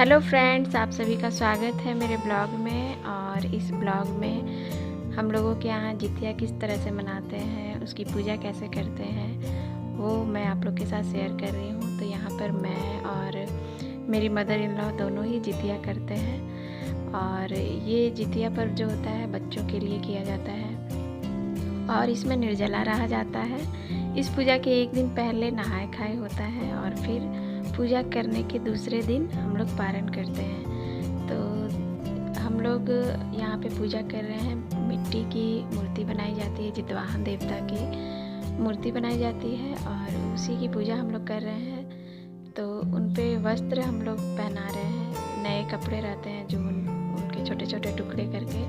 Hello friends, आप सभी का स्वागत है मेरे ब्लॉग में। और इस ब्लॉग में हम लोगों के यहाँ जितिया किस तरह से मनाते हैं, उसकी पूजा कैसे करते हैं, वो मैं आप लोग के साथ शेयर कर रही हूँ। तो यहाँ पर मैं और मेरी मदर इन लॉ दोनों ही जितिया करते हैं। और ये जितिया पर्व जो होता है बच्चों के लिए किया जाता है और इसमें निर्जला रहा जाता है। इस पूजा के एक दिन पहले नहाए खाए होता है और फिर पूजा करने के दूसरे दिन हम लोग पारण करते हैं। तो हम लोग यहाँ पे पूजा कर रहे हैं। मिट्टी की मूर्ति बनाई जाती है, जितवाहन देवता की मूर्ति बनाई जाती है और उसी की पूजा हम लोग कर रहे हैं। तो उन पे वस्त्र हम लोग पहना रहे हैं, नए कपड़े रहते हैं जो उनके छोटे छोटे टुकड़े करके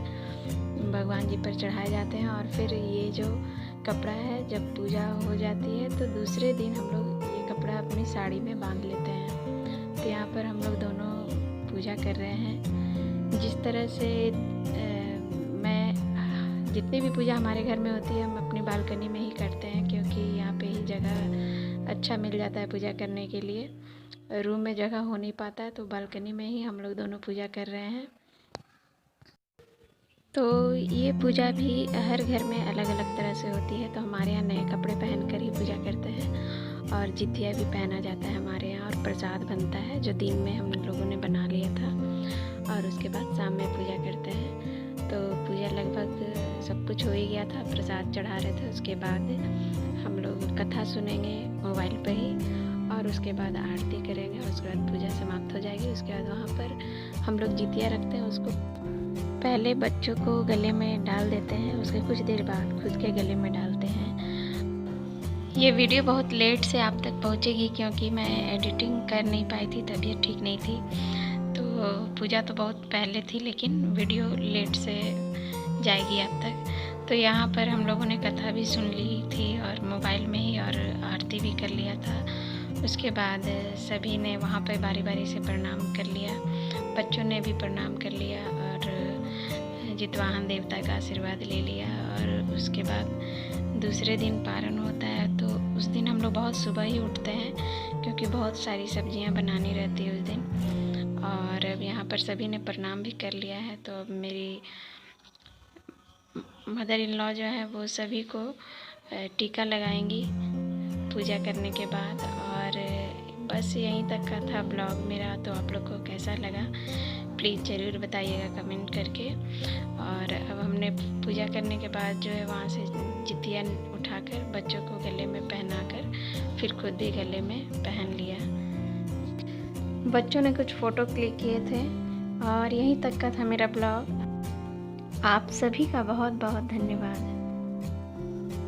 भगवान जी पर चढ़ाए जाते हैं। और फिर ये जो कपड़ा है जब पूजा हो जाती है तो दूसरे दिन हम लोग कपड़ा अपनी साड़ी में बांध लेते हैं। तो यहाँ पर हम लोग दोनों पूजा कर रहे हैं। जिस तरह से मैं जितनी भी पूजा हमारे घर में होती है हम अपनी बालकनी में ही करते हैं, क्योंकि यहाँ पे ही जगह अच्छा मिल जाता है पूजा करने के लिए। रूम में जगह हो नहीं पाता है तो बालकनी में ही हम लोग दोनों पूजा कर रहे हैं। तो ये पूजा भी हर घर में अलग अलग तरह से होती है। तो हमारे यहाँ नए कपड़े पहन कर ही पूजा करते हैं और जितिया भी पहना जाता है हमारे यहाँ। और प्रसाद बनता है जो दिन में हम लोगों ने बना लिया था और उसके बाद शाम में पूजा करते हैं। तो पूजा लगभग सब कुछ हो ही गया था, प्रसाद चढ़ा रहे थे। उसके बाद हम लोग कथा सुनेंगे मोबाइल पर ही और उसके बाद आरती करेंगे और उसके बाद पूजा समाप्त हो जाएगी। उसके बाद वहाँ पर हम लोग जितिया रखते हैं। उसको पहले बच्चों को गले में डाल देते हैं, उसके कुछ देर बाद खुद के गले में डालते हैं। ये वीडियो बहुत लेट से आप तक पहुंचेगी क्योंकि मैं एडिटिंग कर नहीं पाई थी, तबीयत ठीक नहीं थी। तो पूजा तो बहुत पहले थी लेकिन वीडियो लेट से जाएगी आप तक। तो यहाँ पर हम लोगों ने कथा भी सुन ली थी और मोबाइल में ही, और आरती भी कर लिया था। उसके बाद सभी ने वहाँ पर बारी बारी से प्रणाम कर लिया, बच्चों ने भी प्रणाम कर लिया और जितवाहन देवता का आशीर्वाद ले लिया। और उसके बाद दूसरे दिन पारण होता है। तो उस दिन हम लोग बहुत सुबह ही उठते हैं क्योंकि बहुत सारी सब्जियां बनानी रहती है उस दिन। और अब यहाँ पर सभी ने प्रणाम भी कर लिया है। तो अब मेरी मदर इन लॉ जो है वो सभी को टीका लगाएंगी पूजा करने के बाद। और बस यहीं तक का था ब्लॉग मेरा। तो आप लोग को कैसा लगा प्लीज़ ज़रूर बताइएगा कमेंट करके। और अब हमने पूजा करने के बाद जो है वहाँ से जितिया उठाकर बच्चों को गले में पहनाकर फिर खुद भी गले में पहन लिया। बच्चों ने कुछ फ़ोटो क्लिक किए थे और यहीं तक का था मेरा ब्लॉग। आप सभी का बहुत बहुत धन्यवाद।